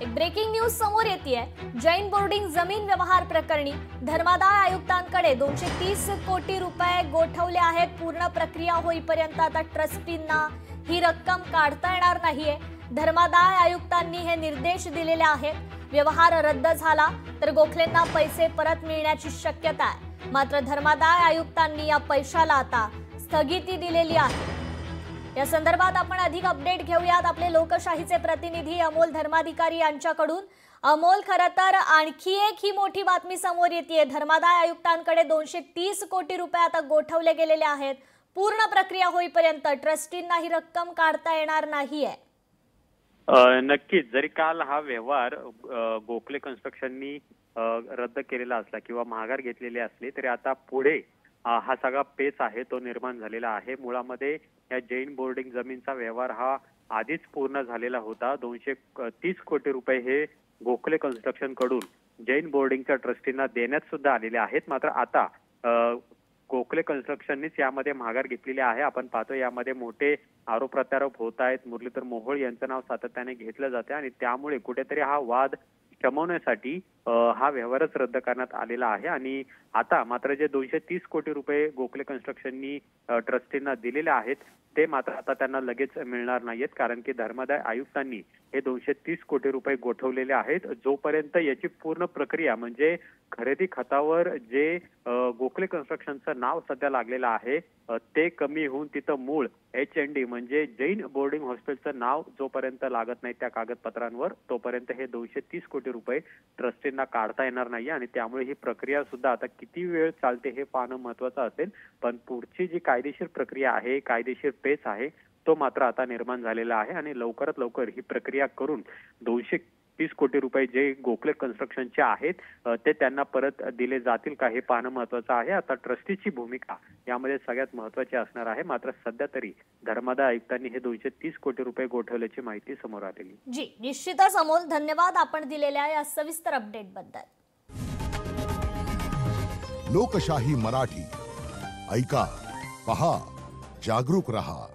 एक breaking news समोर येतेय। जैन बोर्डिंग जमीन व्यवहार प्रकरणी धर्मादाय आयुक्तांकडे 230 कोटी रुपये गोठवले आहेत। पूर्ण प्रक्रिया होईपर्यंत आता ट्रस्टींना ही रक्कम काढता येणार नाहीये। धर्मादाय आयुक्तांनी हे निर्देश दिलेले आहेत। व्यवहार रद्द झाला तर गोखलेंना पैसे परत मिळण्याची शक्यता आहे। मात्र धर्मादाय आयुक्तांनी या पैशाला आता स्थगिती दिलेली आहे। या संदर्भात आपण अधिक अपडेट घेऊयात आपले लोकशाहीचे प्रतिनिधी अमोल धर्माधिकारी यांच्याकडून। अमोल, खरं तर आणखी एक ही मोठी बातमी समोर येतेय। धर्मादाय आयुक्तांकडे 230 कोटी रुपये आता गोठवले गेलेले आहेत। पूर्ण प्रक्रिया होईपर्यंत ट्रस्टींना ही रक्कम काढता येणार नाहीये। नक्कीच, जरी काल हा व्यवहार गोखले कन्स्ट्रक्शननी रद्द केलेला असला किंवा माघार घेतलेली असली तरी आता पुढे हा सगळा पेच आहे तो निर्माण झालेला आहे। मुळामध्ये या जैन बोर्डिंग जमीनचा व्यवहार हा आधीच पूर्ण झालेला होता। 230 कोटी रुपये हे गोखले कन्स्ट्रक्शन कडून जैन बोर्डिंगच्या ट्रस्टींना देण्यात सुद्धा आलेले आहेत। मात्र आता गोखले कन्स्ट्रक्शननीच यामध्ये माघार घेतलेली आहे। आपण पाहतो यामध्ये मोठे आरोप प्रत्यारोप होत आहेत। मुरलीधर मोहोळ यांचं नाव सातत्याने घेतलं जाते आणि त्यामुळे कुठेतरी हा वाद शमवण्यासाठी हा व्यवहारच रद्द करण्यात आलेला आहे। आणि आता मात्र जे 230 कोटी रुपये गोखले कन्स्ट्रक्शननी ट्रस्टींना दिलेले आहेत ते मात्र आता त्यांना लगेच मिळणार नाहीयेत, कारण की धर्मादाय आयुक्तांनी हे 230 कोटी रुपये गोठवलेले आहेत। जोपर्यंत याची पूर्ण प्रक्रिया म्हणजे खरेदी खतावर जे गोखले कन्स्ट्रक्शनचं नाव सध्या लागलेलं आहे ते कमी होऊन तिथं मूळ HND म्हणजे जैन बोर्डिंग हॉस्टेलचं नाव जोपर्यंत लागत नाही त्या कागदपत्रांवर तोपर्यंत हे 230 कोटी रुपये ट्रस्टींना काढता येणार नाही। आणि त्यामुळे ही प्रक्रिया सुद्धा आता किती वेळ चालते हे पाहणं महत्त्वाचं असेल। पण पुढची जी कायदेशीर प्रक्रिया आहे, कायदेशीर पेच आहे तो मात्र आता निर्माण झालेला आहे आणि लवकरात लवकर ही प्रक्रिया करून 230 कोटी रुपये जे गोखले कन्स्ट्रक्शनचे आहेत ते त्यांना परत दिले जातील का हे पाहणं महत्त्वाचं आहे। आता ट्रस्टीची भूमिका यामध्ये सगळ्यात महत्त्वाची असणार आहे। मात्र सध्या तरी धर्मादाय आयुक्तांनी हे 230 कोटी रुपये गोठवल्याची माहिती समोर आलेली। जी, निश्चितच अमोल, धन्यवाद आपण दिलेल्या या सविस्तर अपडेट बद्दल। लोकशाही मराठी ऐका, पहा, जागरूक रहा।